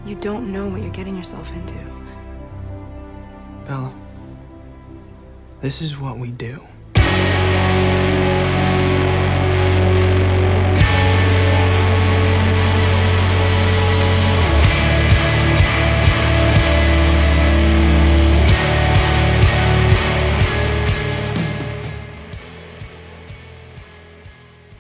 You don't know what you're getting yourself into. Bella, this is what we do.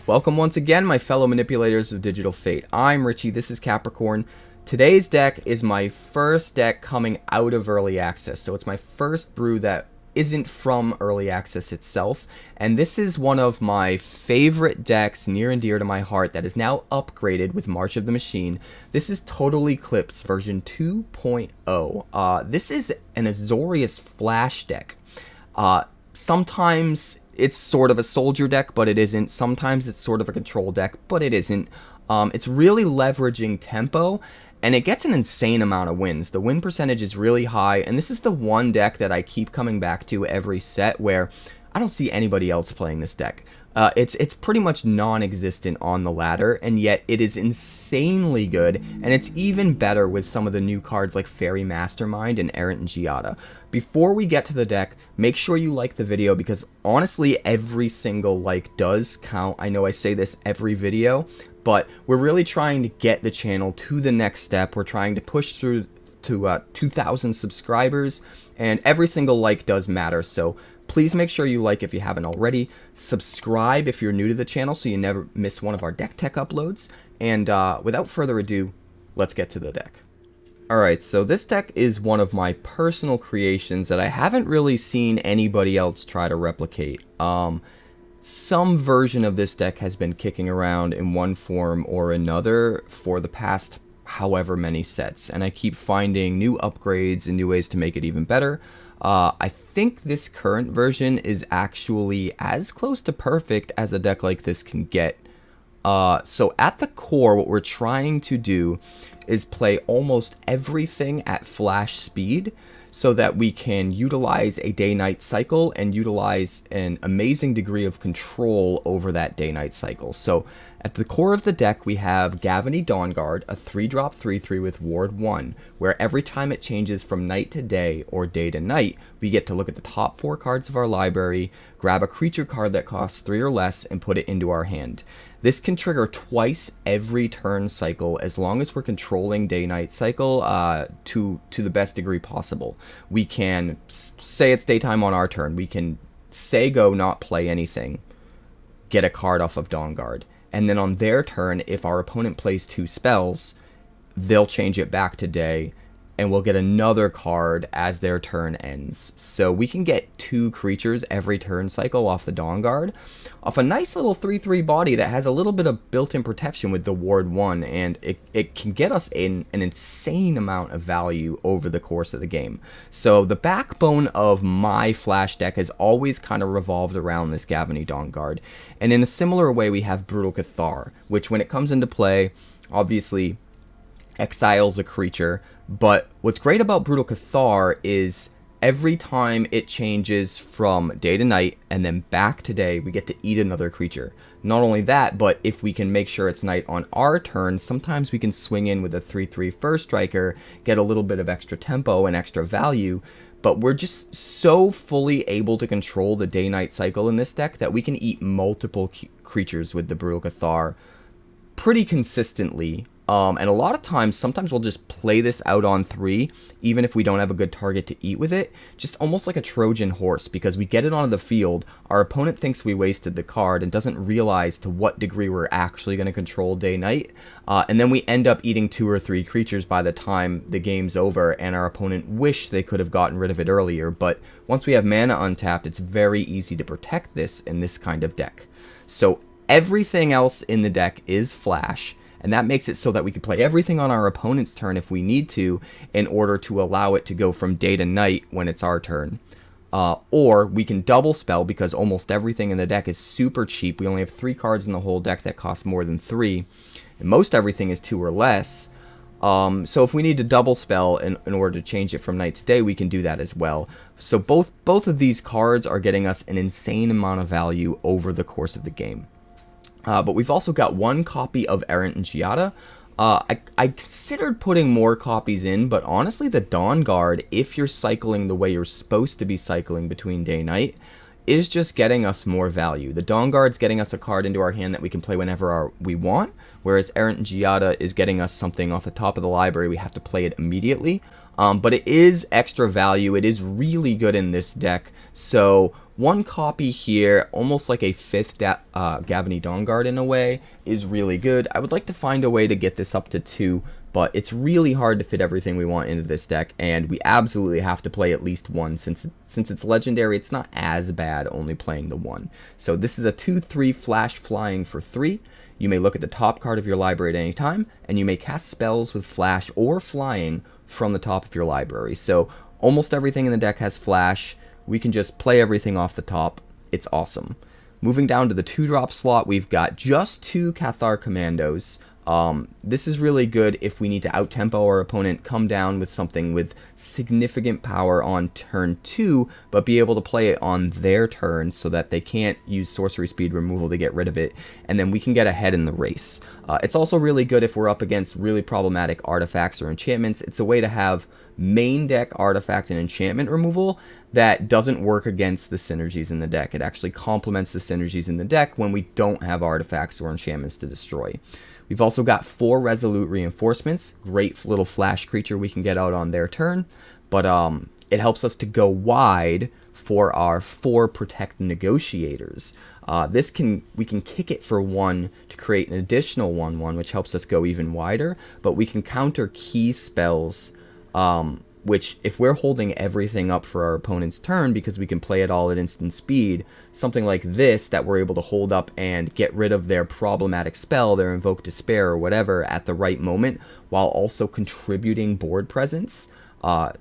Welcome once again, my fellow manipulators of Digital Fate. I'm Richie, this is Capricorn. Today's deck is my first deck coming out of Early Access, so it's my first brew that isn't from Early Access itself, and this is one of my favorite decks near and dear to my heart that is now upgraded with March of the Machine. This is Total Eclipse version 2.0. This is an Azorius flash deck. Sometimes it's sort of a soldier deck, but it isn't. Sometimes it's sort of a control deck, but it isn't. It's really leveraging tempo, and it gets an insane amount of wins. The win percentage is really high, and this is the one deck that I keep coming back to every set where I don't see anybody else playing this deck. It's pretty much non-existent on the ladder, and yet it is insanely good, and it's even better with some of the new cards like Faerie Mastermind and Errant and Giada. Before we get to the deck, make sure you like the video, because honestly, every single like does count. I know I say this every video, but we're really trying to get the channel to the next step. We're trying to push through to 2,000 subscribers, and every single like does matter, so please make sure you like if you haven't already. Subscribe if you're new to the channel so you never miss one of our deck tech uploads. And without further ado, let's get to the deck. Alright, so this deck is one of my personal creations that I haven't really seen anybody else try to replicate. Some version of this deck has been kicking around in one form or another for the past however many sets, and I keep finding new upgrades and new ways to make it even better. I think this current version is actually as close to perfect as a deck like this can get. So at the core, what we're trying to do is play almost everything at flash speed so that we can utilize a day-night cycle and utilize an amazing degree of control over that day-night cycle. So at the core of the deck, we have Gavony Dawnguard, a 3-drop 3/3 with Ward 1, where every time it changes from night to day or day to night, we get to look at the top 4 cards of our library, grab a creature card that costs 3 or less, and put it into our hand. This can trigger twice every turn cycle as long as we're controlling day-night cycle to the best degree possible. We can say it's daytime on our turn. We can say go, not play anything, get a card off of Dawnguard. And then on their turn, if our opponent plays 2 spells, they'll change it back to day, and we'll get another card as their turn ends. So we can get 2 creatures every turn cycle off the Dawnguard, off a nice little 3/3 body that has a little bit of built-in protection with the Ward 1, and it can get us an insane amount of value over the course of the game. So the backbone of my flash deck has always kind of revolved around this Gavony Dawnguard. And in a similar way, we have Brutal Cathar, which when it comes into play, obviously exiles a creature, but what's great about Brutal Cathar is every time it changes from day to night and then back to day, we get to eat another creature. Not only that, but if we can make sure it's night on our turn, sometimes we can swing in with a 3/3 first striker, get a little bit of extra tempo and extra value, but we're just so fully able to control the day-night cycle in this deck that we can eat multiple creatures with the Brutal Cathar pretty consistently. And a lot of times, sometimes we'll just play this out on 3, even if we don't have a good target to eat with it, just almost like a Trojan horse, because we get it onto the field, our opponent thinks we wasted the card and doesn't realize to what degree we're actually going to control day-night, and then we end up eating 2 or 3 creatures by the time the game's over, and our opponent wish they could have gotten rid of it earlier, but once we have mana untapped, it's very easy to protect this in this kind of deck. So everything else in the deck is flash, and that makes it so that we can play everything on our opponent's turn if we need to, in order to allow it to go from day to night when it's our turn. Or we can double spell, because almost everything in the deck is super cheap. We only have 3 cards in the whole deck that cost more than 3, and most everything is 2 or less. So if we need to double spell in order to change it from night to day, we can do that as well. So both of these cards are getting us an insane amount of value over the course of the game. But we've also got 1 copy of Errant and Giada. I considered putting more copies in, but honestly, the Dawnguard, if you're cycling the way you're supposed to be cycling between day-night, is just getting us more value. The Dawnguard's getting us a card into our hand that we can play whenever we want, whereas Errant and Giada is getting us something off the top of the library. We have to play it immediately. But it is extra value. It is really good in this deck. So one copy here, almost like a 5th Gavony Dawnguard in a way, is really good. I would like to find a way to get this up to 2, but it's really hard to fit everything we want into this deck, and we absolutely have to play at least one. Since it's legendary, it's not as bad only playing the 1. So this is a 2/3 flash flying for 3. You may look at the top card of your library at any time, and you may cast spells with flash or flying from the top of your library. So almost everything in the deck has flash. We can just play everything off the top. It's awesome. Moving down to the 2-drop slot, we've got just 2 Cathar Commandos. This is really good if we need to out-tempo our opponent, come down with something with significant power on turn 2, but be able to play it on their turn so that they can't use sorcery speed removal to get rid of it, and then we can get ahead in the race. It's also really good if we're up against really problematic artifacts or enchantments. It's a way to have main deck artifact and enchantment removal that doesn't work against the synergies in the deck. It actually complements the synergies in the deck when we don't have artifacts or enchantments to destroy. We've also got 4 Resolute Reinforcements, great little flash creature we can get out on their turn, but it helps us to go wide for our 4 Protect the Negotiators. We can kick it for 1 to create an additional 1/1, which helps us go even wider, but we can counter key spells, which if we're holding everything up for our opponent's turn because we can play it all at instant speed, something like this that we're able to hold up and get rid of their problematic spell, their Invoke Despair or whatever at the right moment, while also contributing board presence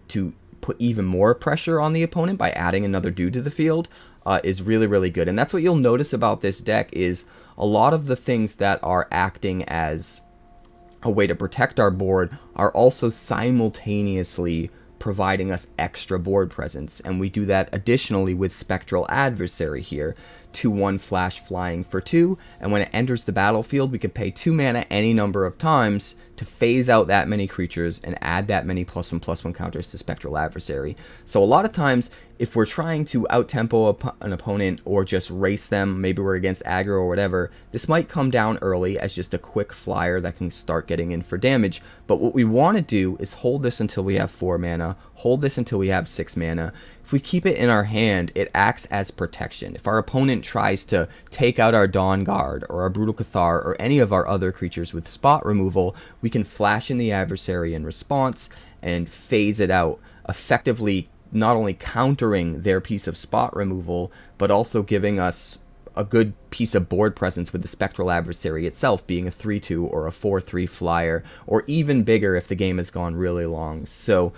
to put even more pressure on the opponent by adding another dude to the field, is really, really good. And that's what you'll notice about this deck is a lot of the things that are acting as a way to protect our board are also simultaneously providing us extra board presence, and we do that additionally with Spectral Adversary here. 2/1 flash flying for 2, and when it enters the battlefield we can pay 2 mana any number of times to phase out that many creatures and add that many +1/+1 counters to Spectral Adversary. So a lot of times if we're trying to out-tempo an opponent or just race them, maybe we're against aggro or whatever, this might come down early as just a quick flyer that can start getting in for damage, but what we want to do is hold this until we have 4 mana, hold this until we have 6 mana. If we keep it in our hand, it acts as protection. If our opponent tries to take out our Dawnguard or our Brutal Cathar or any of our other creatures with spot removal, we can flash in the adversary in response and phase it out, effectively not only countering their piece of spot removal, but also giving us a good piece of board presence with the Spectral Adversary itself being a 3/2 or a 4/3 flyer, or even bigger if the game has gone really long. So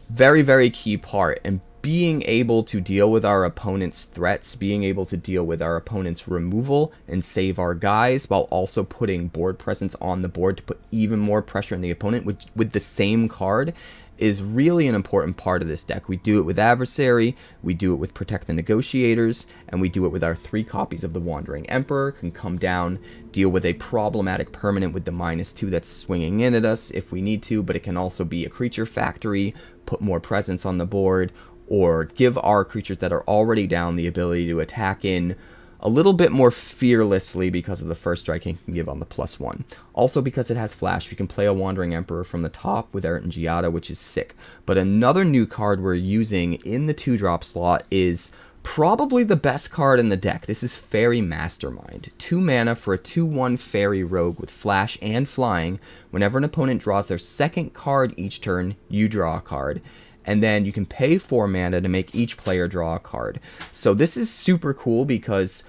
very, very key part, and being able to deal with our opponent's threats, being able to deal with our opponent's removal and save our guys while also putting board presence on the board to put even more pressure on the opponent with the same card is really an important part of this deck. We do it with Adversary, we do it with Protect the Negotiators, and we do it with our 3 copies of the Wandering Emperor. Can come down, deal with a problematic permanent with the -2 that's swinging in at us if we need to, but it can also be a creature factory, put more presence on the board, or give our creatures that are already down the ability to attack in a little bit more fearlessly because of the first strike it can give on the +1. Also because it has flash, you can play a Wandering Emperor from the top with Errant and Giada, which is sick. But another new card we're using in the 2-drop slot is probably the best card in the deck. This is Faerie Mastermind. 2 mana for a 2/1 Fairy Rogue with flash and flying. Whenever an opponent draws their second card each turn, you draw a card. And then you can pay 4 mana to make each player draw a card. So this is super cool because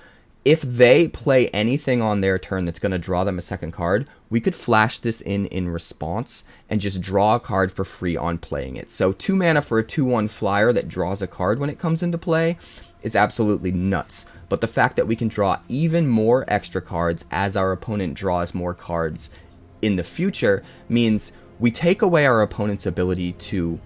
if they play anything on their turn that's going to draw them a second card, we could flash this in response and just draw a card for free on playing it. So 2 mana for a 2/1 flyer that draws a card when it comes into play is absolutely nuts. But the fact that we can draw even more extra cards as our opponent draws more cards in the future means we take away our opponent's ability to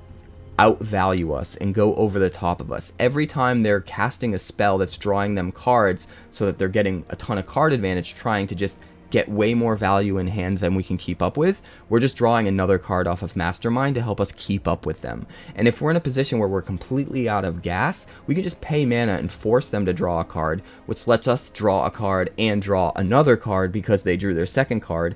outvalue us and go over the top of us. Every time they're casting a spell that's drawing them cards so that they're getting a ton of card advantage, trying to just get way more value in hand than we can keep up with, we're just drawing another card off of Mastermind to help us keep up with them. And if we're in a position where we're completely out of gas, we can just pay mana and force them to draw a card, which lets us draw a card and draw another card because they drew their second card.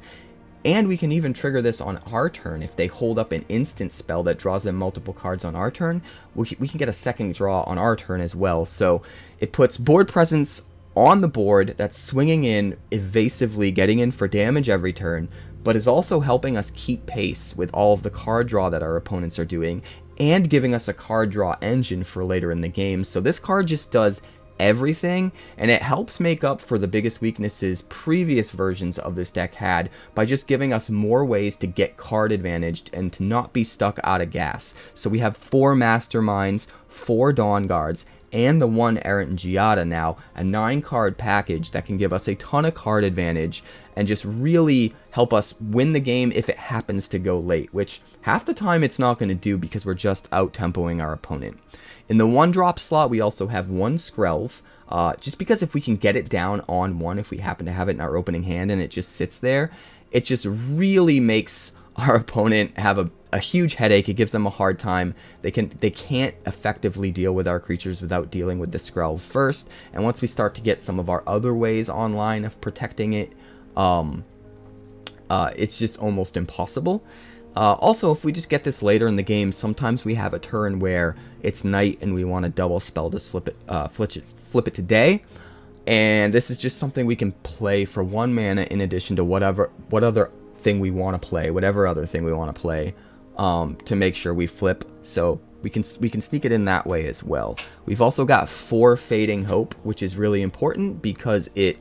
And we can even trigger this on our turn. If they hold up an instant spell that draws them multiple cards on our turn, we can get a second draw on our turn as well. So it puts board presence on the board that's swinging in, evasively getting in for damage every turn, but is also helping us keep pace with all of the card draw that our opponents are doing, and giving us a card draw engine for later in the game. So this card just does everything, and it helps make up for the biggest weaknesses previous versions of this deck had by just giving us more ways to get card advantaged and to not be stuck out of gas. So we have 4 Masterminds, 4 Dawnguards, and the 1 Errant and Giada now, a 9-card package that can give us a ton of card advantage and just really help us win the game if it happens to go late, which half the time it's not going to do because we're just out-tempoing our opponent. In the 1-drop slot, we also have 1 Skrelv, just because if we can get it down on 1, if we happen to have it in our opening hand and it just sits there, it just really makes our opponent have a huge headache. It gives them a hard time. They can't effectively deal with our creatures without dealing with the Skrelv first, and once we start to get some of our other ways online of protecting it, it's just almost impossible. Also, if we just get this later in the game, sometimes we have a turn where it's night and we want to double spell to flip it to day, and this is just something we can play for 1 mana in addition to what other thing we want to play, whatever other thing we want to play, to make sure we flip. So we can sneak it in that way as well. We've also got 4 Fading Hope, which is really important because it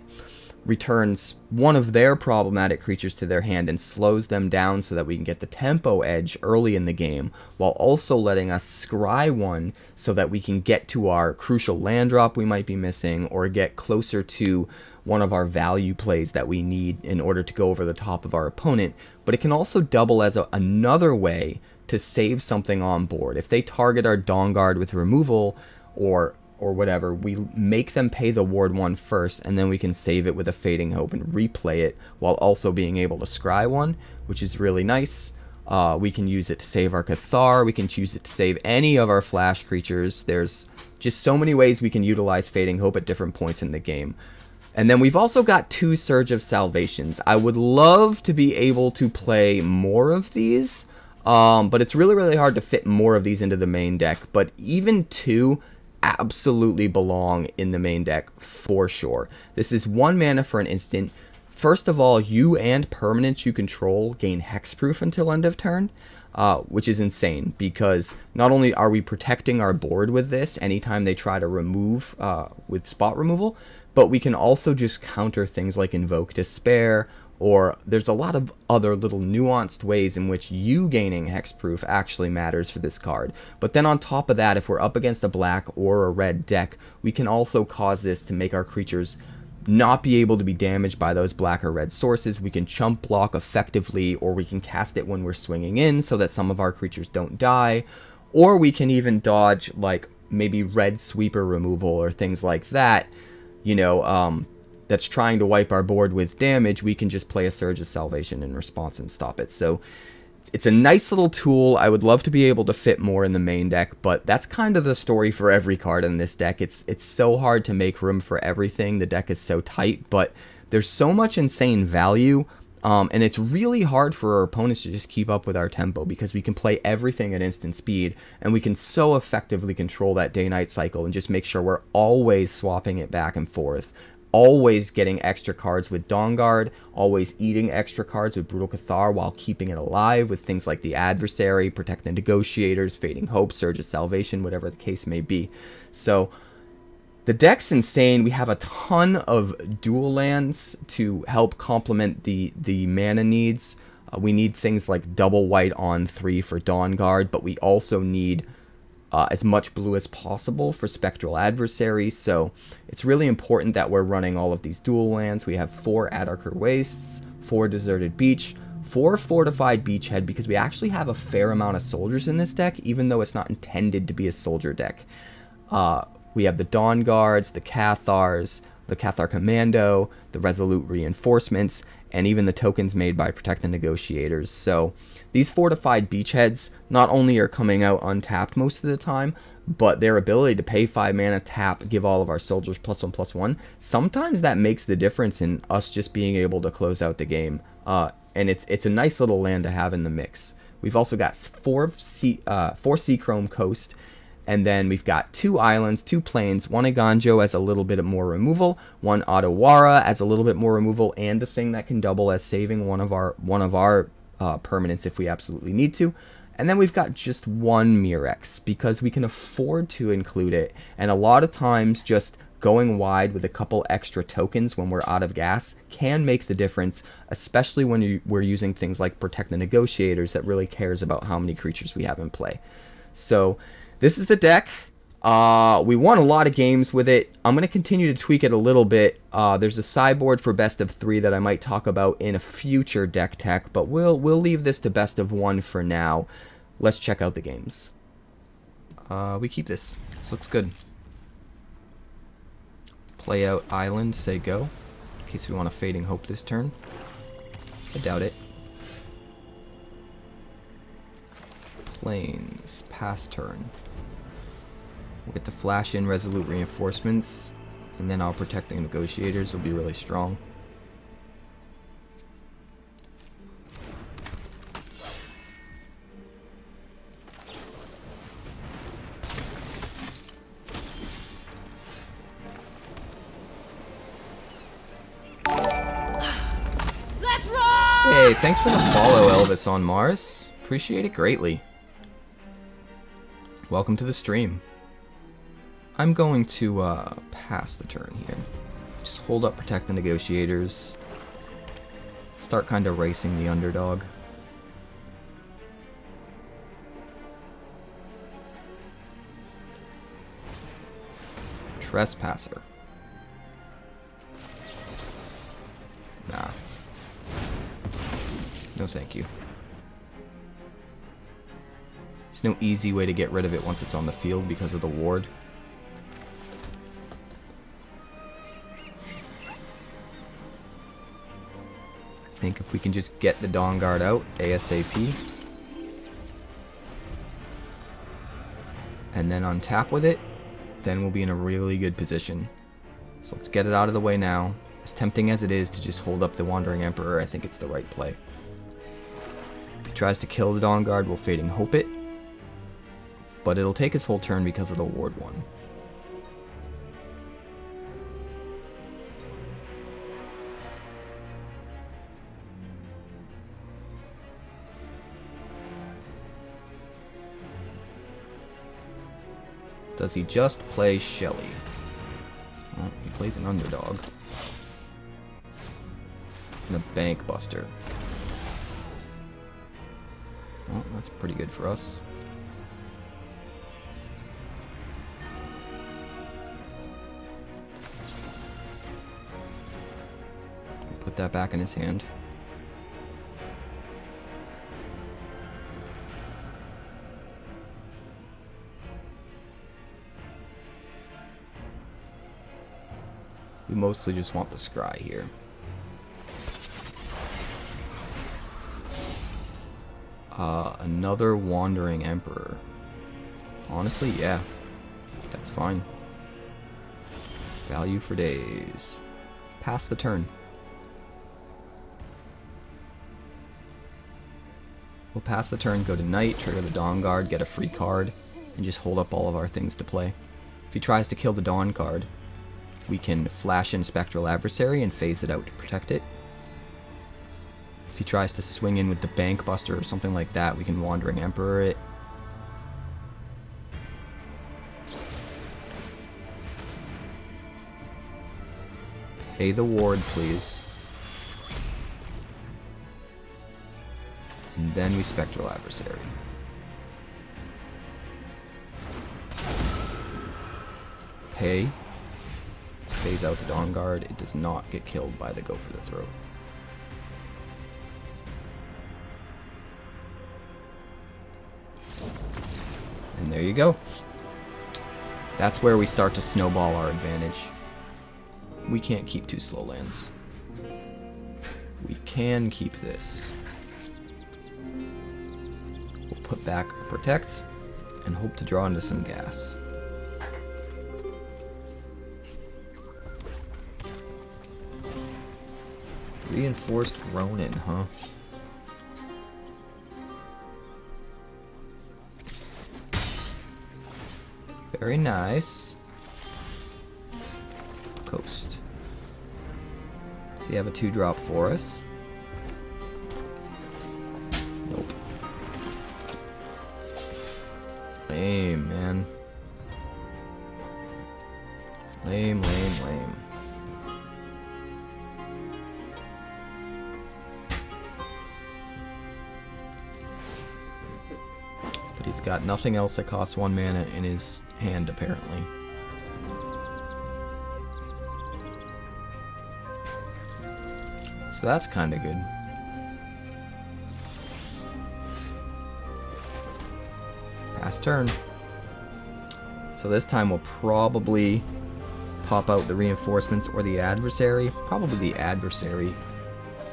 returns one of their problematic creatures to their hand and slows them down so that we can get the tempo edge early in the game, while also letting us scry one so that we can get to our crucial land drop we might be missing, or get closer to one of our value plays that we need in order to go over the top of our opponent. But it can also double as another way to save something on board. If they target our Dawnguard with removal or whatever, we make them pay the ward 1 first, and then we can save it with a Fading Hope and replay it while also being able to scry one, which is really nice. We can use it to save our Cathar. We can choose it to save any of our flash creatures. There's just so many ways we can utilize Fading Hope at different points in the game. And then we've also got 2 Surge of Salvations. I would love to be able to play more of these, but it's really, really hard to fit more of these into the main deck. But even 2 absolutely belong in the main deck for sure. This is 1 mana for an instant. First of all, you and permanents you control gain hexproof until end of turn, which is insane because not only are we protecting our board with this anytime they try to remove with spot removal, but we can also just counter things like Invoke Despair, or there's a lot of other little nuanced ways in which you gaining hexproof actually matters for this card. But then on top of that, if we're up against a black or a red deck, we can also cause this to make our creatures not be able to be damaged by those black or red sources. We can chump block effectively, or we can cast it when we're swinging in so that some of our creatures don't die, or we can even dodge like maybe red sweeper removal or things like that, you know, that's trying to wipe our board with damage. We can just play a Surge of Salvation in response and stop it. So it's a nice little tool. I would love to be able to fit more in the main deck, but that's kind of the story for every card in this deck. It's so hard to make room for everything. The deck is so tight, but there's so much insane value, and it's really hard for our opponents to just keep up with our tempo because we can play everything at instant speed, and we can so effectively control that day-night cycle and just make sure we're always swapping it back and forth. Always getting extra cards with Dawnguard, always eating extra cards with Brutal Cathar while keeping it alive with things like the Adversary, Protect the Negotiators, Fading Hope, Surge of Salvation, whatever the case may be. So the deck's insane. We have a ton of dual lands to help complement the mana needs. We need things like double white on 3 for Dawnguard, but we also need as much blue as possible for Spectral Adversary, so it's really important that we're running all of these dual lands. We have 4 Adarkar Wastes, 4 Deserted Beach, 4 Fortified Beachhead, because we actually have a fair amount of soldiers in this deck, even though it's not intended to be a soldier deck. We have the Dawnguards, the Cathars, the Cathar Commando, the Resolute Reinforcements, and even the tokens made by Protect the Negotiators. So these Fortified Beachheads not only are coming out untapped most of the time, but their ability to pay 5 mana, tap, give all of our soldiers +1/+1, sometimes that makes the difference in us just being able to close out the game. And it's a nice little land to have in the mix. We've also got 4 Seachrome Coast, and then we've got 2 islands, 2 plains, 1 Eiganjo as a little bit more removal, 1 Otawara as a little bit more removal, and a thing that can double as saving one of our permanents if we absolutely need to. And then we've got just 1 Mirrex because we can afford to include it, and a lot of times just going wide with a couple extra tokens when we're out of gas can make the difference, especially when we're using things like Protect the Negotiators that really cares about how many creatures we have in play. So this is the deck. We won a lot of games with it. I'm going to continue to tweak it a little bit. There's a sideboard for best of 3 that I might talk about in a future deck tech, but we'll leave this to best of 1 for now. Let's check out the games. We keep this. This looks good. Play out island, say go. In case we want a Fading Hope this turn. I doubt it. Plains, pass turn. We'll get to flash in Resolute Reinforcements, and then our Protect the Negotiators will be really strong. Hey, thanks for the follow, Elvis on Mars. Appreciate it greatly. Welcome to the stream. I'm going to pass the turn here. Just hold up Protect the Negotiators. Start kind of racing the underdog. Trespasser. Nah. No thank you. There's no easy way to get rid of it once it's on the field because of the ward. I think if we can just get the Dawnguard out ASAP, and then untap with it, then we'll be in a really good position. So let's get it out of the way now. As tempting as it is to just hold up the Wandering Emperor, I think it's the right play. If he tries to kill the Dawnguard, we'll Fading Hope it, but it'll take his whole turn because of the ward 1. Does he just play Shelly? Well, he plays an underdog. And a Bank Buster. Well, that's pretty good for us. Put that back in his hand. We mostly just want the scry here. Another Wandering Emperor. Honestly, yeah. That's fine. Value for days. Pass the turn. We'll pass the turn, go to Knight, trigger the Dawnguard, get a free card, and just hold up all of our things to play. If he tries to kill the Dawnguard, we can flash in Spectral Adversary and phase it out to protect it. If he tries to swing in with the Bank Buster or something like that, we can Wandering Emperor it. Pay the ward, please. And then we Spectral Adversary. Pay. Phase out the Dawnguard. It does not get killed by the Go for the Throat. And there you go. That's where we start to snowball our advantage. We can't keep 2 slow lands. We can keep this. We'll put back Protect and hope to draw into some gas. Reinforced Ronin, huh? Very nice. Coast. Does he have a 2-drop for us? Nope. Lame, man. Lame, lame, lame. But he's got nothing else that costs 1 mana in his hand, apparently. So that's kind of good. Pass turn. So this time we'll probably pop out the Reinforcements or the Adversary. Probably the Adversary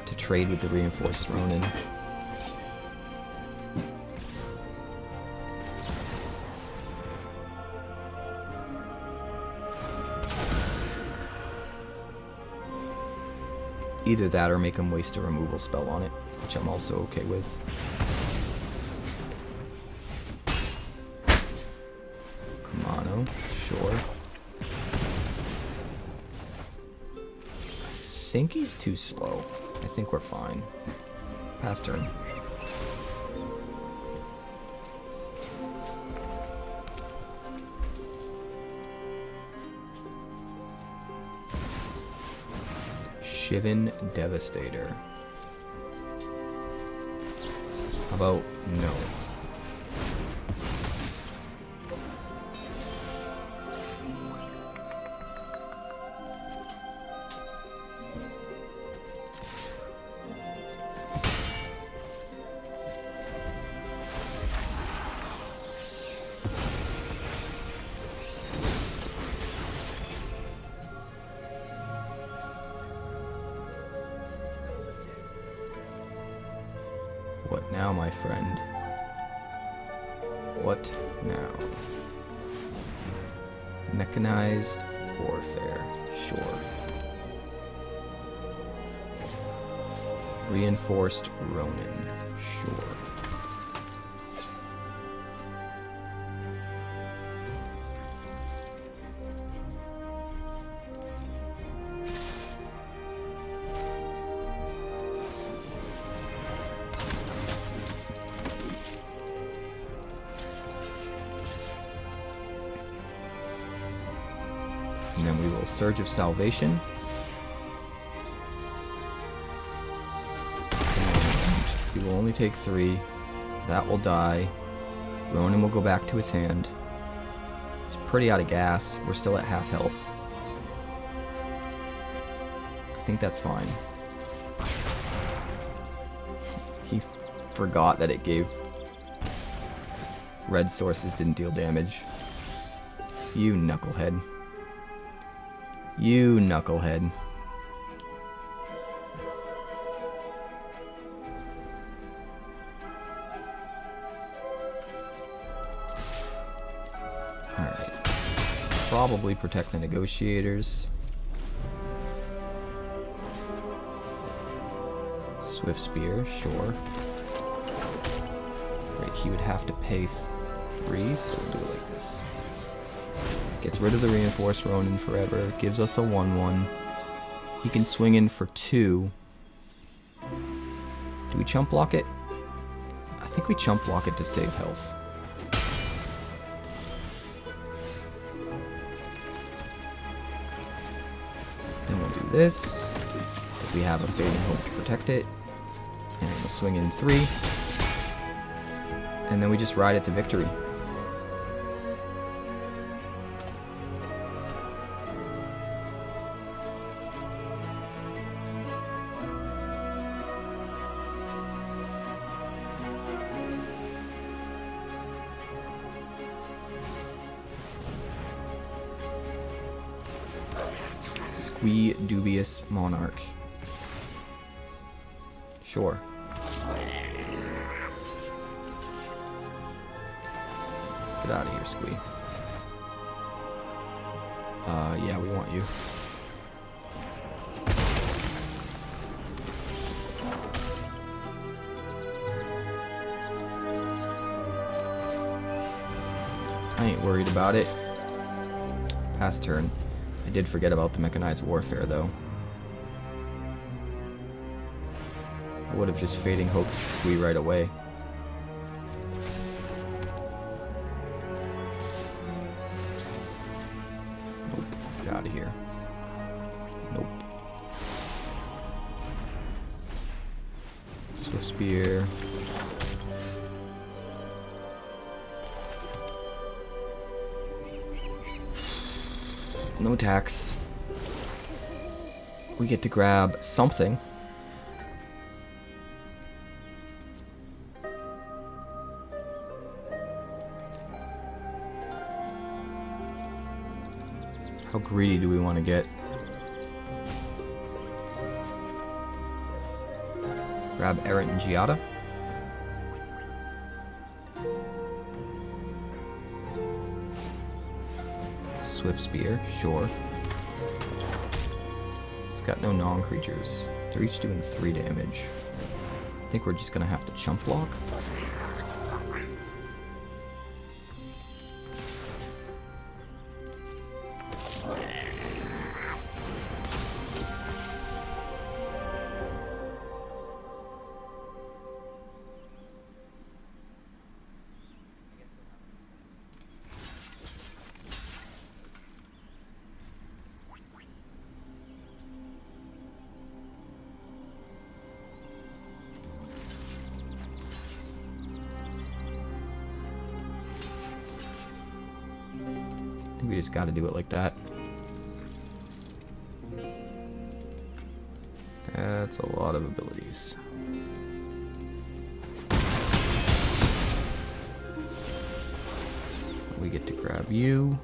to trade with the Reinforced Ronin. Either that or make him waste a removal spell on it, which I'm also okay with. Commando, sure. I think he's too slow. I think we're fine. Pass turn. Shivan Devastator. How about no? What now, my friend? What now? Mechanized warfare, sure. Reinforced Ronin, sure. And then we will Surge of Salvation. And he will only take 3. That will die. Ronin will go back to his hand. He's pretty out of gas. We're still at half health. I think that's fine. He forgot that it gave... Red sources didn't deal damage. You knucklehead. You knucklehead. Alright. Probably Protect the Negotiators. Swift Spear, sure. Right, he would have to pay 3, so we'll do it like this. Gets rid of the Reinforced Ronin forever. Gives us a 1/1. He can swing in for 2. Do we chump block it? I think we chump block it to save health. Then we'll do this, because we have a Fading Hope to protect it. And we'll swing in 3. And then we just ride it to victory. Dubious Monarch. Sure. Get out of here, Squee. Yeah, we want you. I ain't worried about it. Pass turn. I did forget about the mechanized warfare, though. I would have just fading hoped to Squee right away. Nope. Get out of here. Nope. Swift Spear. No tax. We get to grab something. How greedy do we want to get? Grab Errant and Giada. Swift Spear, sure. It's got no non-creatures. They're each doing 3 damage. I think we're just gonna have to chump block. We just gotta do it like that. That's a lot of abilities. We get to grab you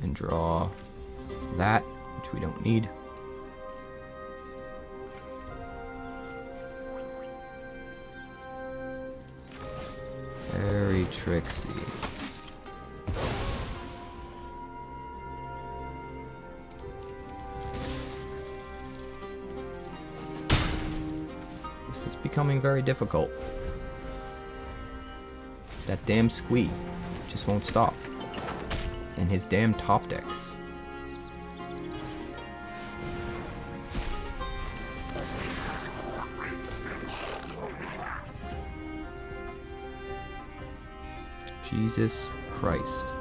and draw that, which we don't need. Very tricksy. Becoming very difficult. That damn Squee just won't stop. And his damn top decks. Jesus Christ.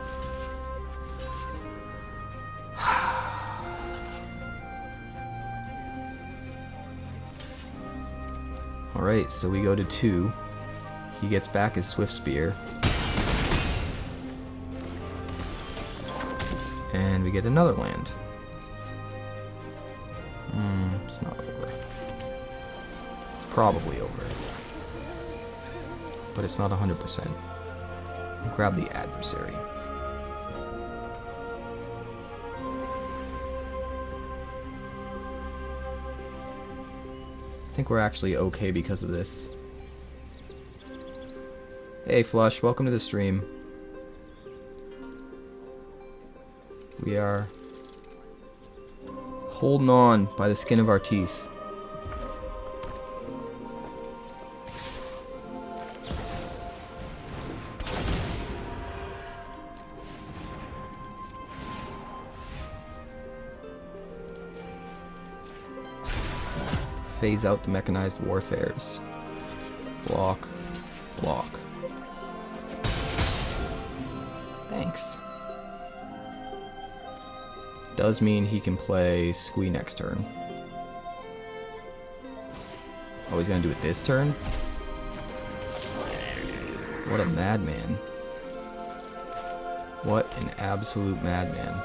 Alright, so we go to 2. He gets back his Swift Spear. And we get another land. It's not over. It's probably over. But it's not 100%. Grab the Adversary. I think we're actually okay because of this. Hey Flush, welcome to the stream. We are holding on by the skin of our teeth. Phase out the mechanized warfares. Block. Block. Thanks. Does mean he can play Squee next turn. Oh, he's gonna do it this turn? What a madman. What an absolute madman.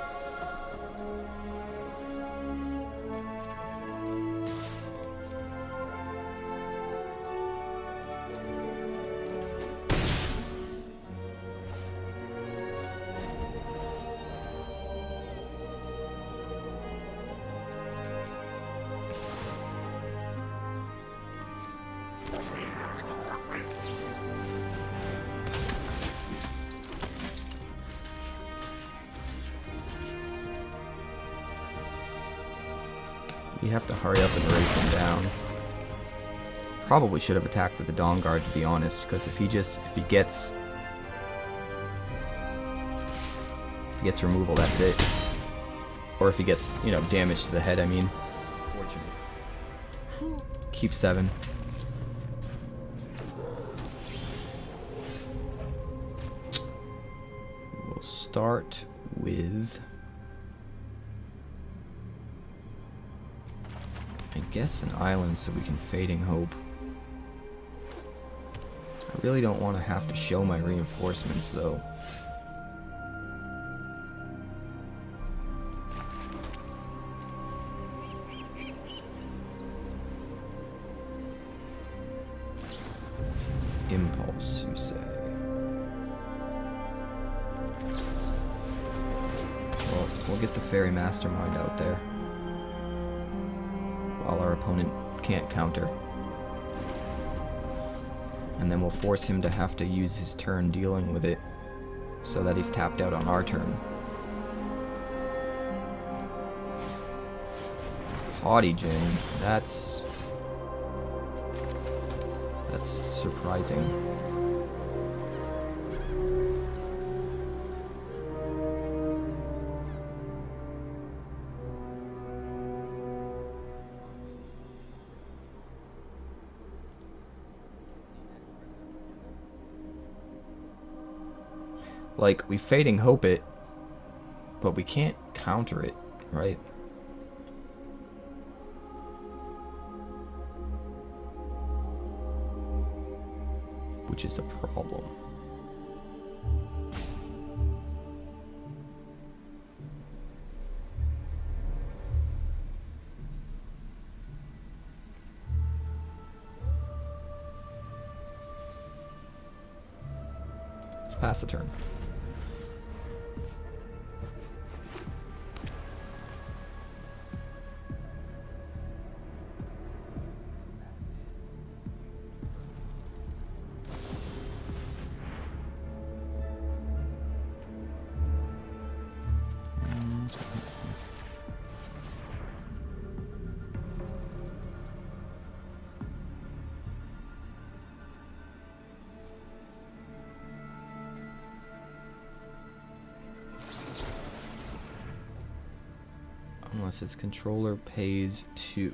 We have to hurry up and race him down. Probably should have attacked with the Dawnguard, to be honest, because if he gets removal, that's it. Or if he gets, you know, damage to the head, I mean. Fortunate. Keep 7. We'll start with, I guess, an island so we can Fading Hope. I really don't want to have to show my reinforcements, though. Impulse, you say? Well, we'll get the Faerie Mastermind out there while our opponent can't counter. And then we'll force him to have to use his turn dealing with it so that he's tapped out on our turn. Haughty Jane, that's surprising. Like, we Fading Hope it, but we can't counter it, right? Which is a problem. Let's pass the turn. Unless its controller pays 2.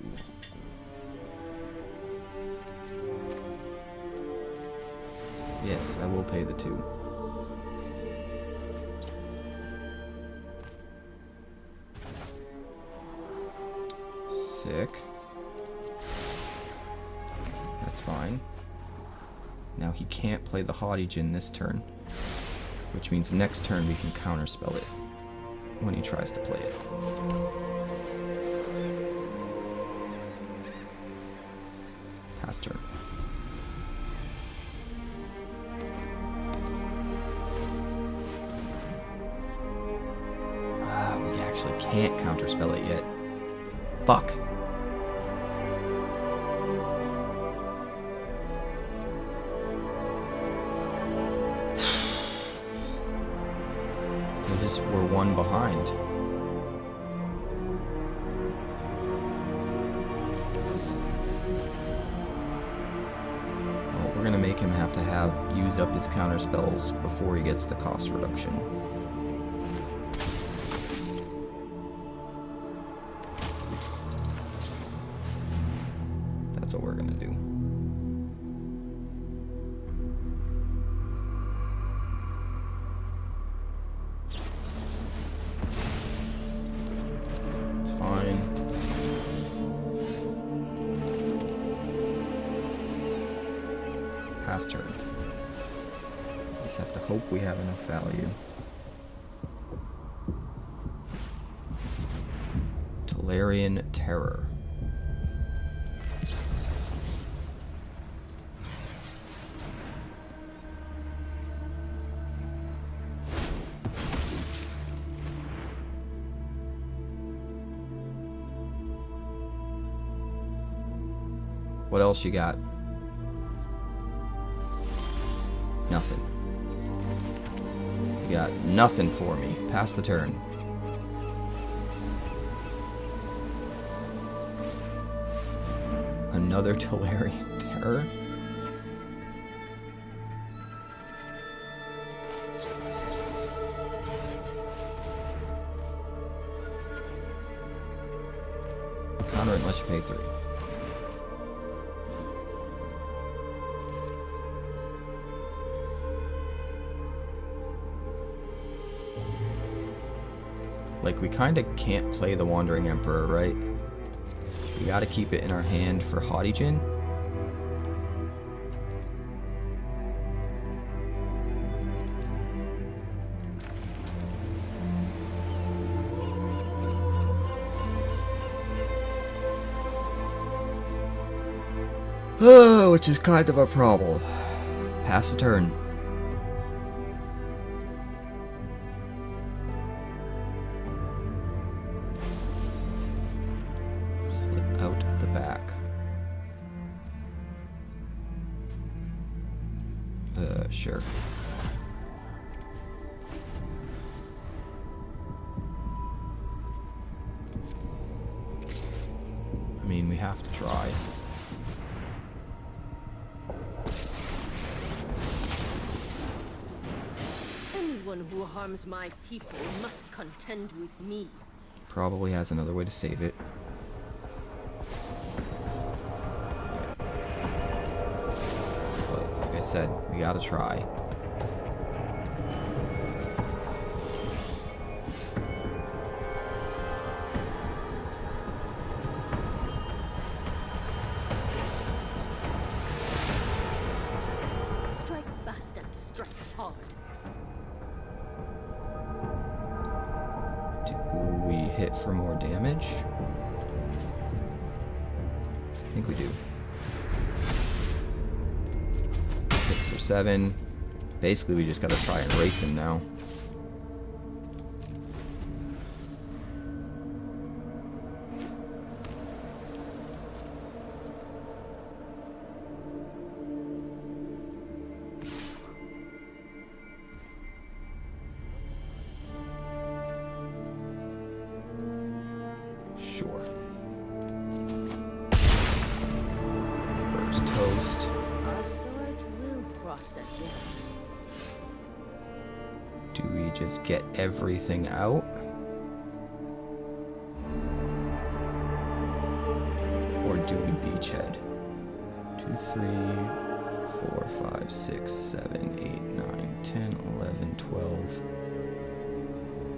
Yes, I will pay the 2. Sick. That's fine. Now he can't play the Haughty Djinn this turn, which means next turn we can counterspell it when he tries to play it. Pass turn. We actually can't counterspell it yet. Fuck. We're 1 behind. Well, we're gonna make him have to use up his counter spells before he gets the cost reduction. That's what we're gonna do. Turn. Just have to hope we have enough value. Tolarian Terror. What else you got? Nothing. You got nothing for me. Pass the turn. Another Tolarian Terror. Counter it unless you pay 3. Like, we kind of can't play the Wandering Emperor, right? We gotta keep it in our hand for Haudijin. Which is kind of a problem. Pass the turn. Slip out the back. Sure. I mean, we have to try. Who harms my people must contend with me. Probably has another way to save it. But like I said, we gotta try. Strike fast and strike hard. We hit for more damage. I think we do. Hit for 7. Basically, we just gotta try and race him now. Sure. Burst toast. Our swords will cross again. Do we just get everything out? Or do we beachhead? 2, 3, 4, 5, 6, 7, 8, 9, 10, 11, 12,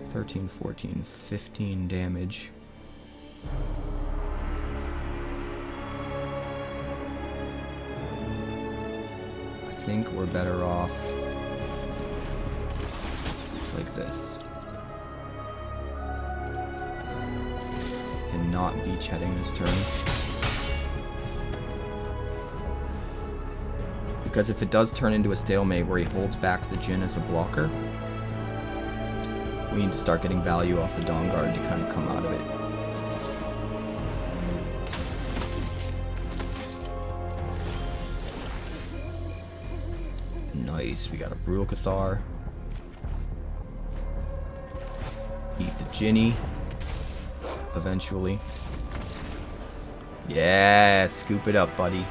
13, 14, 15 damage. I think we're better off like this. And not beachheading this turn. Because if it does turn into a stalemate where he holds back the Jin as a blocker, we need to start getting value off the Dawnguard to kind of come out of it. Nice, we got a Brutal Cathar. Eat the Jinny. Eventually. Yeah, scoop it up, buddy.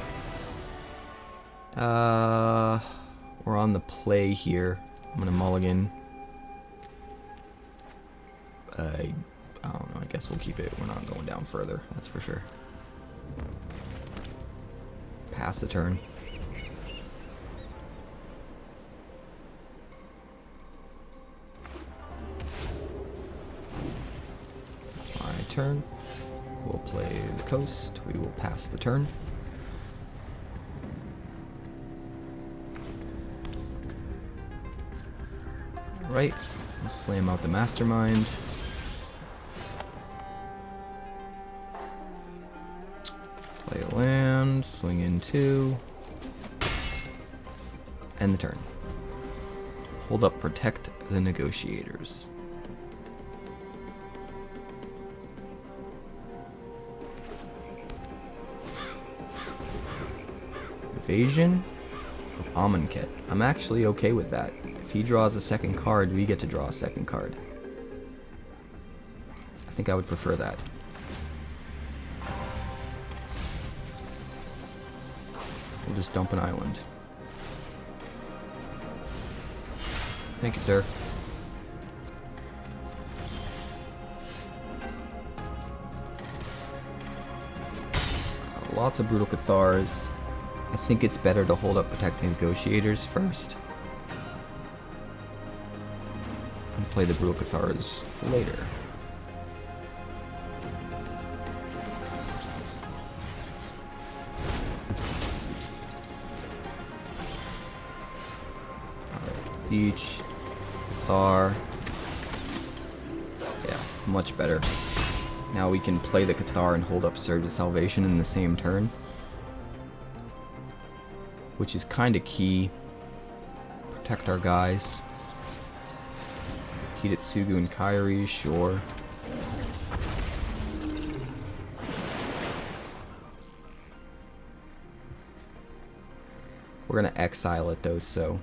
We're on the play here. I'm gonna mulligan. I don't know, I guess we'll keep it. We're not going down further, that's for sure. Pass the turn. My turn. We'll play the coast. We will pass the turn. Right, we'll slam out the Mastermind. Play a land, swing in 2. End the turn. Hold up, Protect the Negotiators. Invasion of Amonkhet. I'm actually okay with that. If he draws a second card, we get to draw a second card. I think I would prefer that. We'll just dump an island. Thank you, sir. Lots of Brutal Cathars. I think it's better to hold up Protect the Negotiators first. And play the Brutal Cathars later. Alright, Beach, Cathar. Yeah, much better. Now we can play the Cathar and hold up Surge of Salvation in the same turn, which is kind of key. Protect our guys. Hidetsugu and Kairi, sure. We're gonna exile it though, so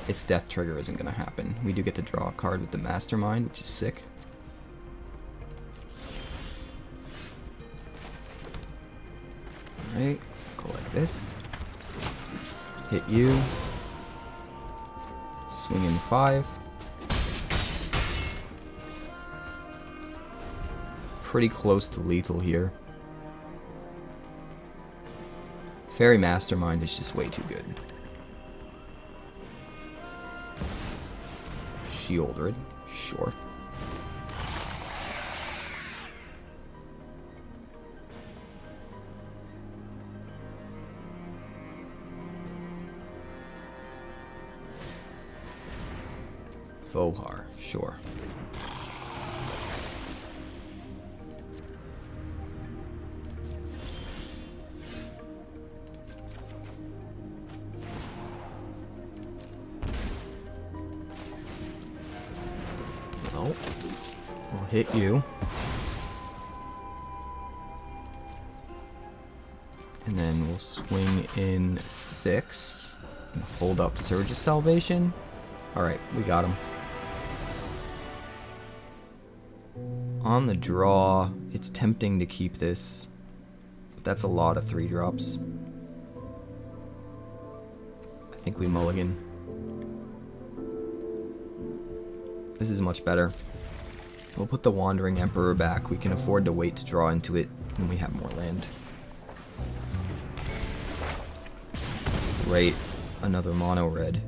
its death trigger isn't gonna happen. We do get to draw a card with the Mastermind, which is sick. Alright, go like this. Hit you. Swing in 5. Pretty close to lethal here. Faerie Mastermind is just way too good. Shieldred, sure. Vohar, sure. Well, we'll hit you. And then we'll swing in 6 and hold up Surge of Salvation. Alright, we got him. On the draw, it's tempting to keep this, but that's a lot of 3-drops. I think we mulligan. This is much better. We'll put the Wandering Emperor back. We can afford to wait to draw into it when we have more land. Great. Another mono red.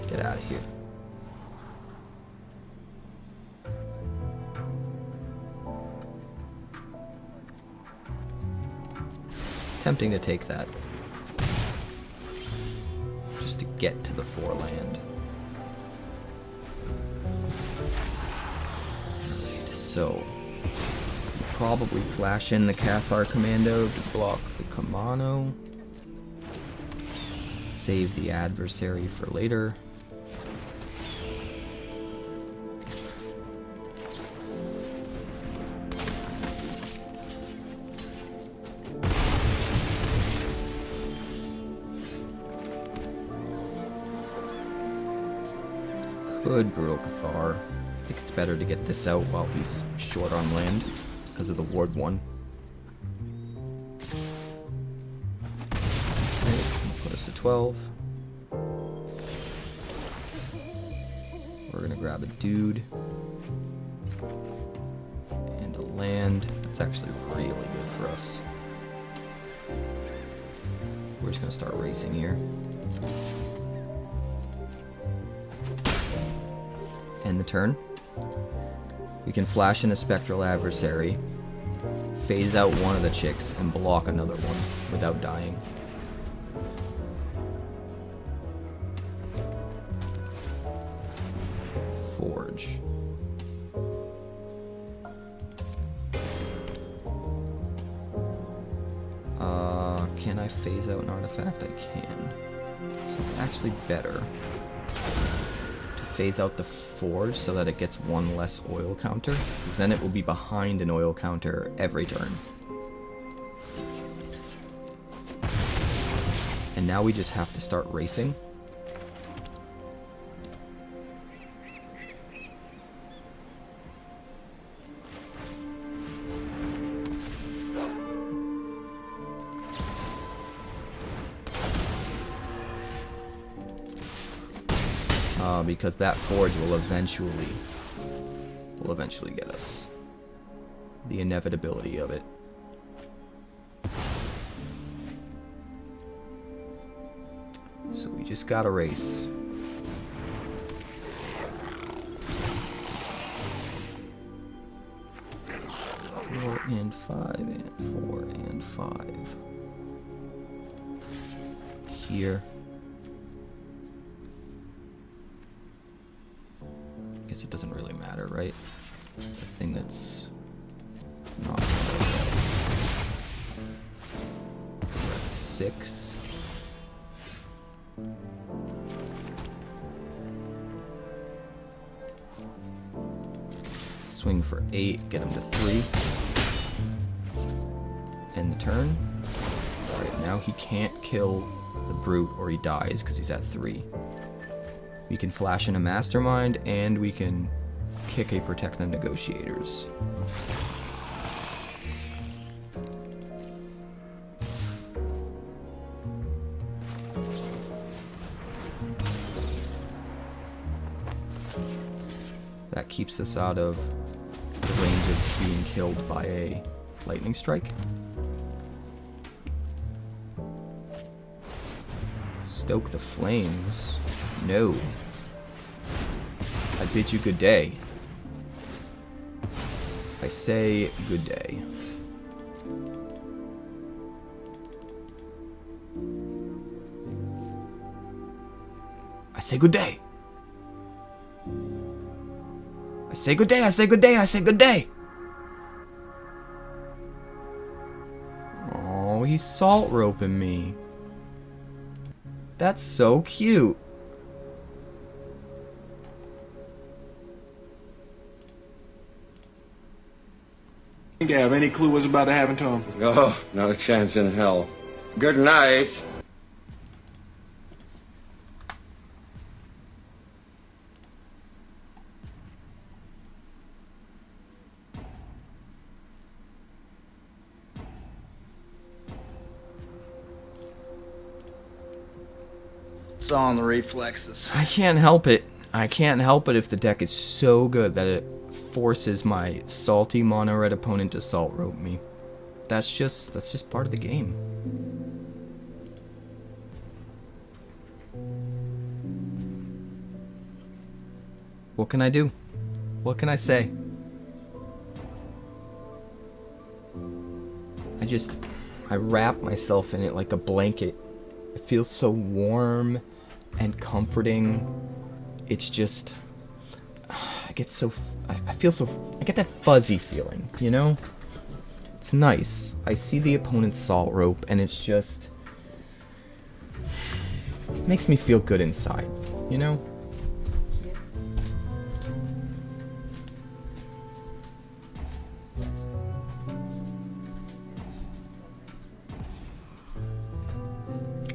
Get out of here. Tempting to take that. Just to get to the 4 land. Alright, so probably flash in the Cathar Commando to block the Commando. Save the adversary for later. Could Brutal Cathar. I think it's better to get this out while he's short on land because of the Ward 1. Okay, it's going to put us to 12. We're going to grab a dude and a land. That's actually really good for us. We're just going to start racing here. End the turn. We can flash in a Spectral Adversary, phase out one of the chicks, and block another one without dying. Forge. Can I phase out an artifact? I can. So it's actually better to phase out the Forge so that it gets one less oil counter, because then it will be behind an oil counter every turn. And now we just have to start racing. Because that Forge will eventually get us. The inevitability of it. So we just gotta race. Four and 5 and 4 and 5. Here. Guess it doesn't really matter, right? The thing that's not we're at 6. Swing for 8, get him to 3. End the turn. Alright, now he can't kill the Brute or he dies because he's at 3. We can flash in a Mastermind, and we can kick a Protect the Negotiators. That keeps us out of the range of being killed by a Lightning Strike. Stoke the Flames. No. I bid you good day. I say good day. I say good day. I say good day, I say good day, I say good day. Oh, he's salt roping me. That's so cute. Gav, any clue what's about to happen to him? Oh, not a chance in hell. Good night. It's all in the reflexes. I can't help it. I can't help it if the deck is so good that it forces my salty mono red opponent to salt rope me. That's just part of the game. What can I do? What can I say? I wrap myself in it like a blanket. It feels so warm and comforting. It's just, I get that fuzzy feeling, you know? It's nice. I see the opponent's salt rope and it's just, makes me feel good inside, you know?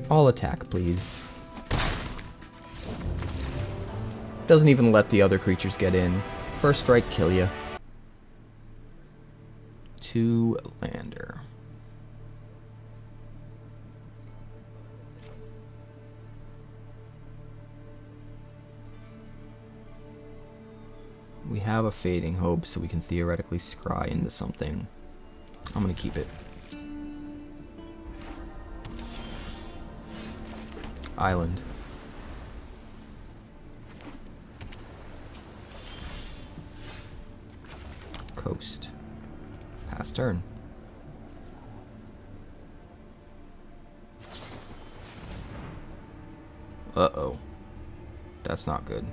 All attack, please. Doesn't even let the other creatures get in. First strike, kill ya. 2 lander. We have a Fading Hope, so we can theoretically scry into something. I'm gonna keep it. Island. Coast. Pass turn. Uh-oh. That's not good.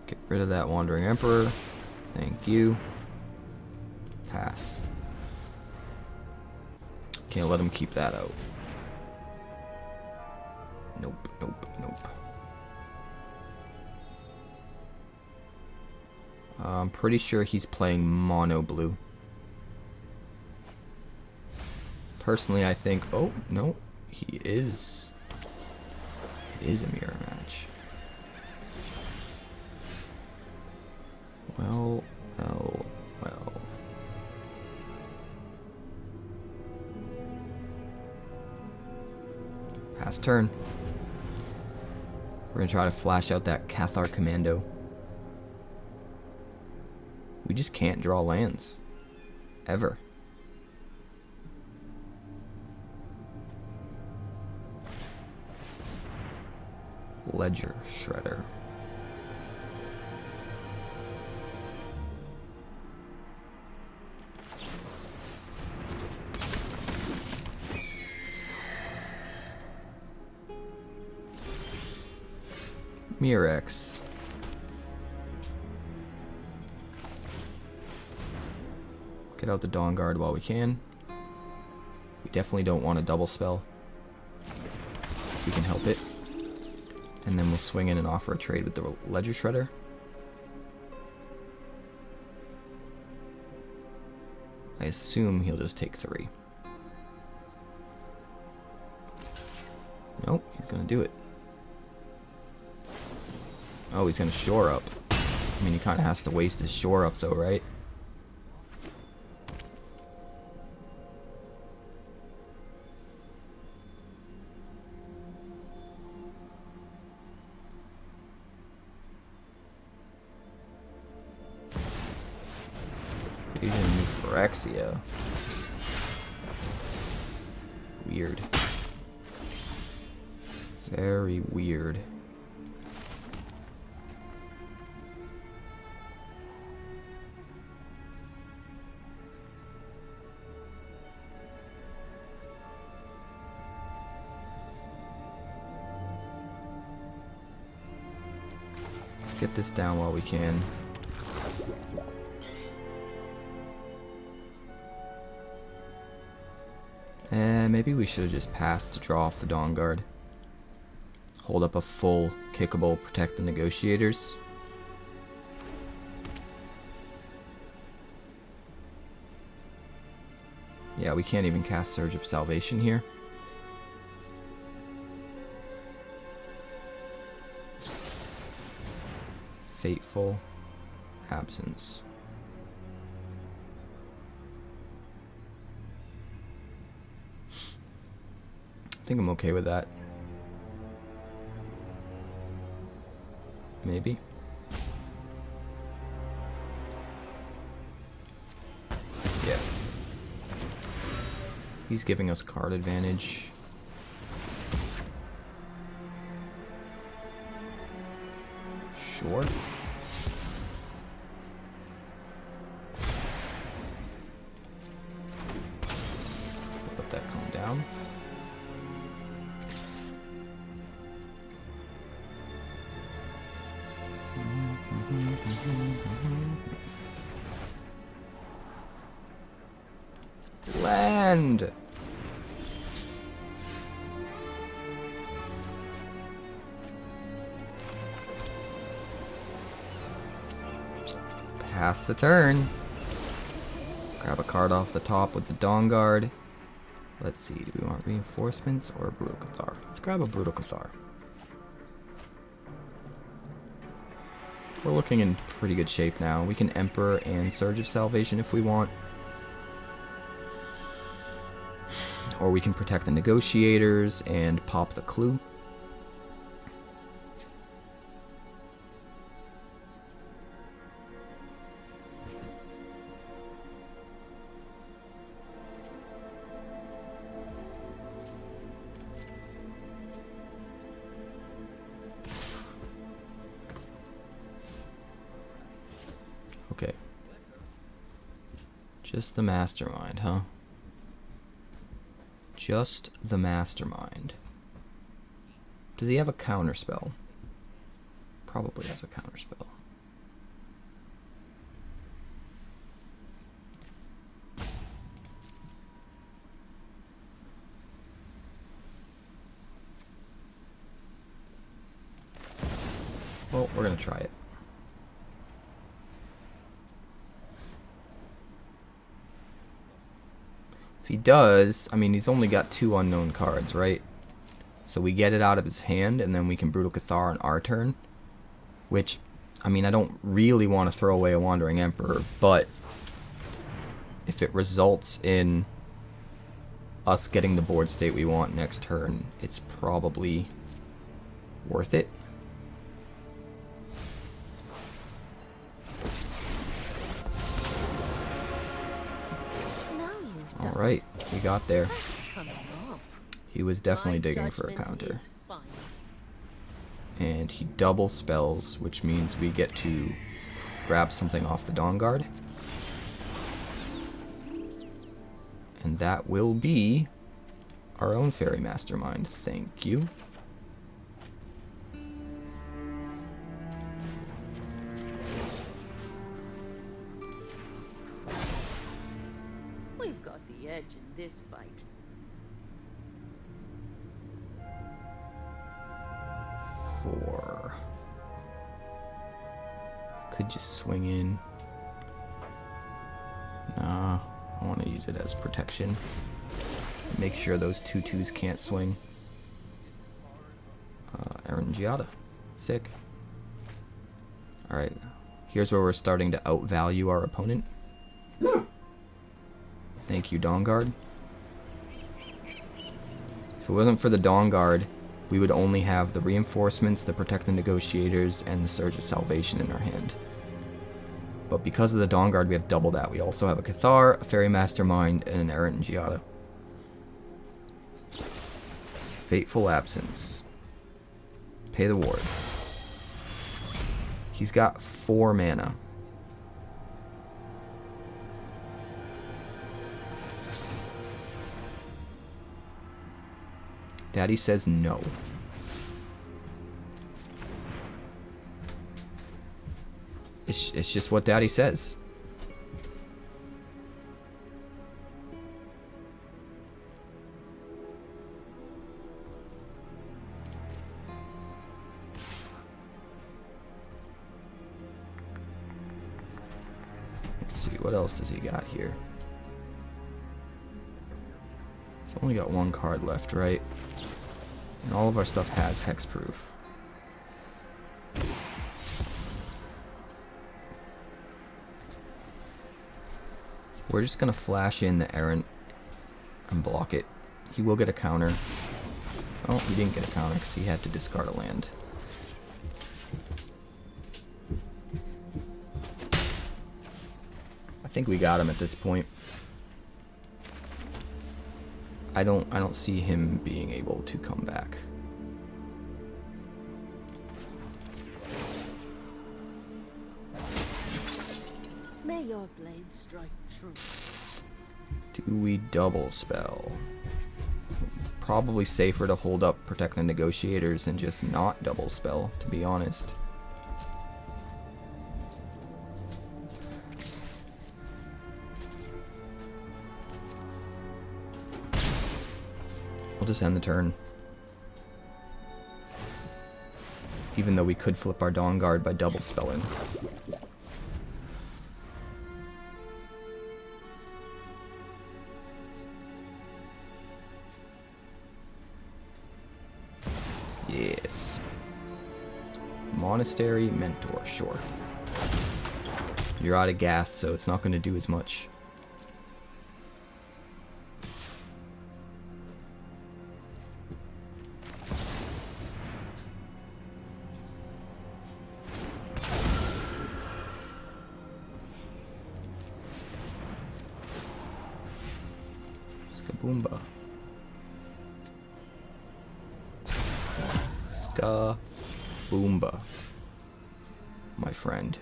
Get rid of that Wandering Emperor. Thank you. Pass. Can't let him keep that out. Nope, nope, nope. I'm pretty sure he's playing Monoblue. Personally, I think... Oh, no. He is... It is a mirror match. Well, well, well. Pass turn. We're gonna try to flash out that Cathar Commando. We just can't draw lands. Ever. Ledger Shredder. Mirrex. Get out the Dawnguard while we can. We definitely don't want a double spell. If we can help it. And then we'll swing in and offer a trade with the Ledger Shredder. I assume he'll just take 3. Nope, he's gonna do it. Oh, he's gonna shore up. I mean, he kind of has to waste his shore up though, right? Phyrexia. Weird. Very weird. Let's get this down while we can. Maybe we should have just passed to draw off the Dawnguard. Hold up a full kickable Protect the Negotiators. Yeah, we can't even cast Surge of Salvation here. Fateful Absence. I think I'm okay with that. Maybe. Yeah. He's giving us card advantage. Sure. Let that calm down. Land. Pass the turn. Grab a card off the top with the Dawnguard. Let's see, do we want reinforcements or Brutal Cathar? Let's grab a Brutal Cathar. We're looking in pretty good shape now. We can Emperor and Surge of Salvation if we want. Or we can Protect the Negotiators and pop the Clue. Okay. Just the Mastermind, huh? Just the Mastermind. Does he have a counterspell? Probably has a counterspell. Well, we're gonna try it. If he does, I mean, he's only got 2 unknown cards, right? So we get it out of his hand, and then we can Brutal Cathar on our turn. Which, I mean, I don't really want to throw away a Wandering Emperor, but if it results in us getting the board state we want next turn, it's probably worth it. Alright, we got there. He was definitely digging for a counter. And he double spells, which means we get to grab something off the Dawnguard. And that will be our own Faerie Mastermind. Thank you. We've got the edge in this fight. Could just swing in. Nah, I want to use it as protection. Make sure those 2/2s can't swing. Errant and Giada. Sick. Alright, here's where we're starting to outvalue our opponent. Thank you, Dawnguard. If it wasn't for the Dawnguard, we would only have the Reinforcements, the Protect the Negotiators, and the Surge of Salvation in our hand. But because of the Dawnguard, we have double that. We also have a Cathar, a Faerie Mastermind, and an Errant and Giada. Fateful Absence. Pay the ward. He's got 4 mana. Daddy says no. It's just what Daddy says. Let's see, what else does he got here? He's only got 1 card left, right? And all of our stuff has hexproof. We're just gonna flash in the Errant and block it. He will get a counter. Oh, he didn't get a counter because he had to discard a land. I think we got him at this point. I don't see him being able to come back. May your blade strike true. Do we double spell? Probably safer to hold up Protect the Negotiators and just not double spell, to be honest. We'll just end the turn. Even though we could flip our Dawnguard by double spelling. Yes. Monastery Mentor, sure. You're out of gas, so it's not going to do as much. Skaboomba. Skaboomba. My friend.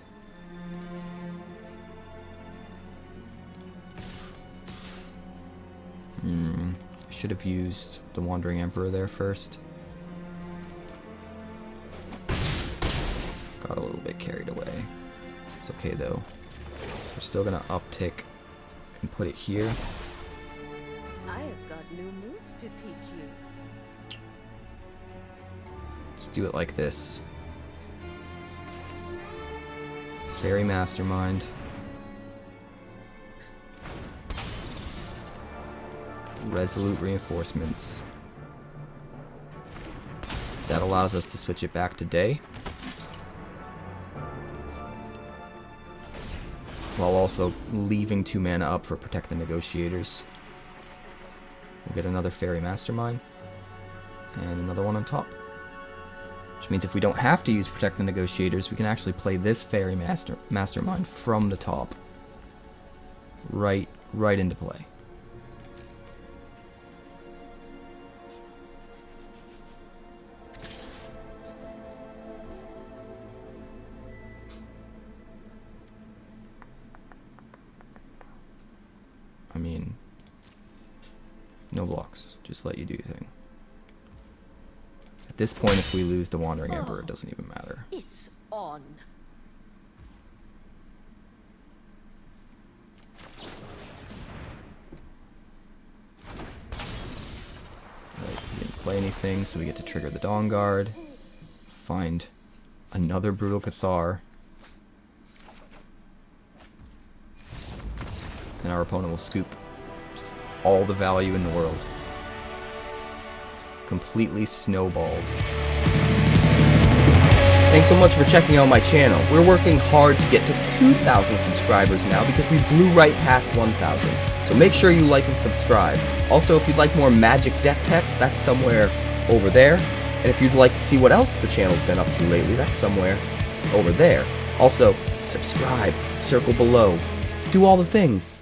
I should have used the Wandering Emperor there first. Got a little bit carried away. It's okay though. We're still gonna uptick and put it here. I have got new moves to teach you. Let's do it like this. Faerie Mastermind. Resolute Reinforcements. That allows us to switch it back to day, while also leaving 2 mana up for Protect the Negotiators. We'll get another Faerie Mastermind, and another one on top. Which means if we don't have to use Protect the Negotiators, we can actually play this Faerie Mastermind from the top. Right into play. I mean, no blocks. Just let you do your thing. At this point, if we lose the Wandering Emperor, it doesn't even matter. It's on. Right, we didn't play anything, so we get to trigger the Dawnguard. Find another Brutal Cathar. And our opponent will scoop just all the value in the world. Completely snowballed. Thanks so much for checking out my channel. We're working hard to get to 2,000 subscribers now because we blew right past 1,000. So make sure you like and subscribe. Also, if you'd like more Magic deck text, that's somewhere over there. And if you'd like to see what else the channel's been up to lately, that's somewhere over there. Also, subscribe, circle below, do all the things.